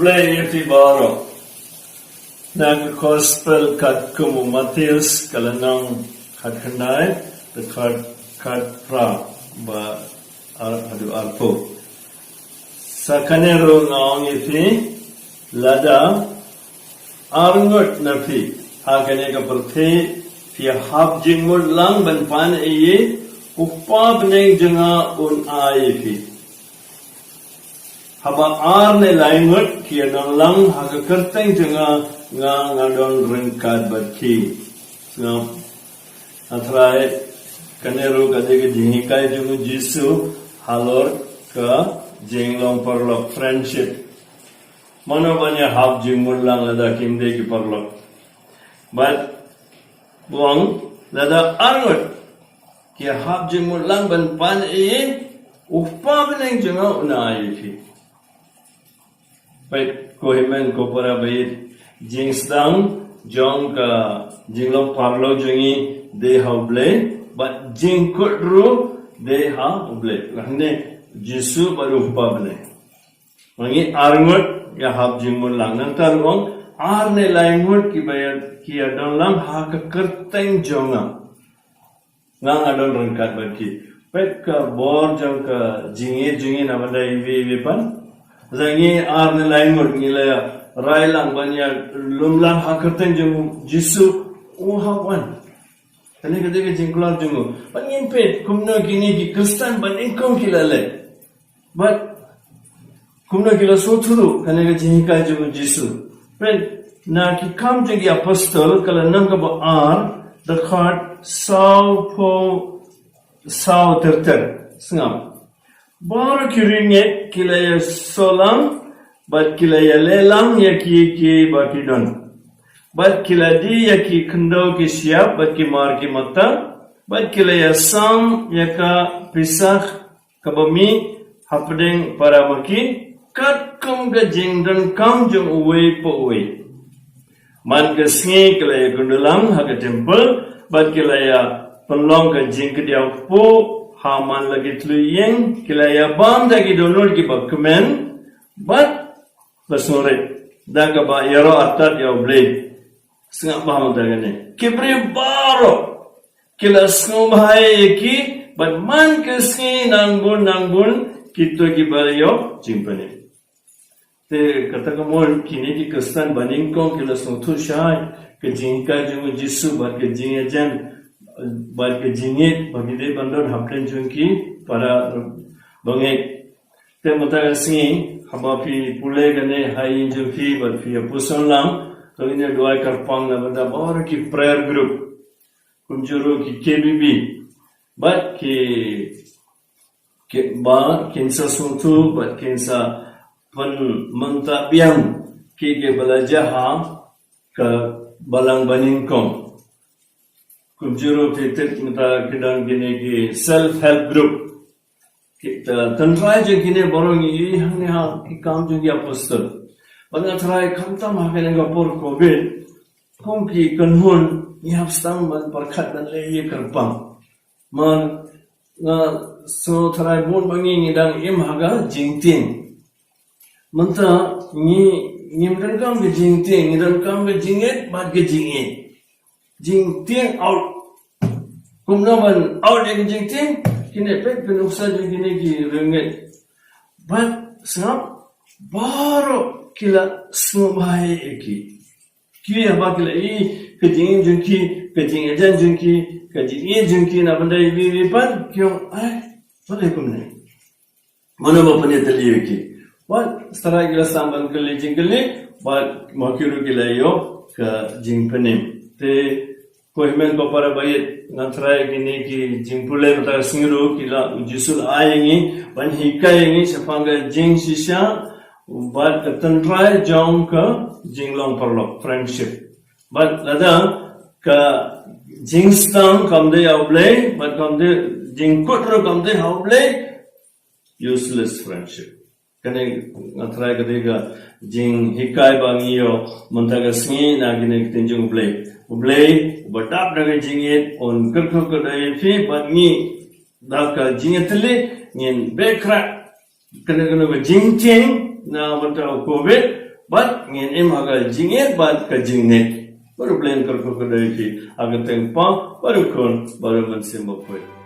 ublay iti baro. Nag-gospel kat kumu Matius kalanang kadkanay the kad pra ba adu alpo. Sa kanero ngaong iti lada arngot na pi agane ka perti pia hab jingmul lang ban pan iye upab neng janga un ai pi. Haba ar ne laingot kia nang lang haga kerteng janga nga don ringkat batki nga atrai kanero kadege jingkai jungu jisu halor ka jinglong parlok friendship mano banya hab jingmul lang lada kimde ki parlok but buang lada arngot kia hab jingmul lang ban pan e upa beneng janga unai fi baik ko himen ko para baik jingsdang jong ka jinglong parlo jongi de hable but jingkutru de hable rahne jisu baru pabne mangi arngot ya hab jingmul lang nang tarong arne laingot ki bayar ki adon lang ha ka kerteng jonga ngang adon rangkat baki pek ka bor jong ka jingi namanda iwi pan zangi arne laingot ngila rai lang banya lumlang ha kerteng jong jisu uhawan tani kadege jingklar jongo pangin pet kumno kini ki kristan ban ingkong kilale but kumno kila sothuru kanega jingkai jong jisu pen na ki kam jegi apostol kala nang ka ba ar the heart sao terter sngam bar kiringe kilaya solam bat kilaya lelang yaki bakidon bat kiladi yaki kendo ki siap bat ki mar ki mata bat kilaya sam yaka pisah kabami hapdeng para maki kat kum ga jingdan kam jong uwe po uwe man ga sngi kilaya gundulang ha temple bat kilaya penlong ga jing ke dia po haman lagi tluyeng kilaya bam dagi donor ki bakumen bat basore daga ba yaro atat ya blade sengak baham dagane kibri baro kila sngomhai ki bat man kesni nangbun kito ki baliyo jimpane te kata kamon kini ki kristan baningkong kila sngtu shai ke jingka jung jisu bat ke jingejan bat ke jingit bagide bandor haplen jungki para bangek te mata singi haba pi pule gane hai jungki bat pi puson lang to ine doai karpang na banda bor ki prayer group kunjuro ki KBB bat ke ba kinsa suntu bat kinsa pan manta biang ke balaja ha ka balang baningkong kunjuro tetet mata kidang gine ki self help group kita tantrai je gine borong i hang ha ki kam ju ya apostol banga trai khamtam ha kene gapor covid kong ki kanhun ni hapstang man parkhat dan le ye karpang man nga so trai bon bangi ngidang im haga jingting manta ni ngimdan kam ge jingting ngidan kam ge jinget bat ge jinget jingting out kumnaman out ek jingting kine pek penuksa jingine ki renget bat sap baro kila smobhai eki ki aba kila i kejing jungki kejing ejan jungki kejing e jungki na bandai vi pan kyong ai bale kumne mano bapane tali eki wat stara kila samban kele jingkele bat makiru kila yo ka jingpanem te kohimen ko para bayet nantrai gini ki jingpule mata singru kila jisul ayengi ban hikai sapanga jing sisha bat tantrai jong ka jinglong parlok friendship bat lada ka jingstang kamde auble bat kamde jingkotro kamde auble useless friendship kane nantrai kadega jing hikai bangiyo mantaga singi na gine tenjung uble batap daga jingit on kerko kadai fi batni daka jingetli ngin bekra kana jingting na mata covid But ngin im hagal jinget bat ka jingnet. Baru plan kerko kedai ki. Agar teng pa baru kon baru mensimbo koi.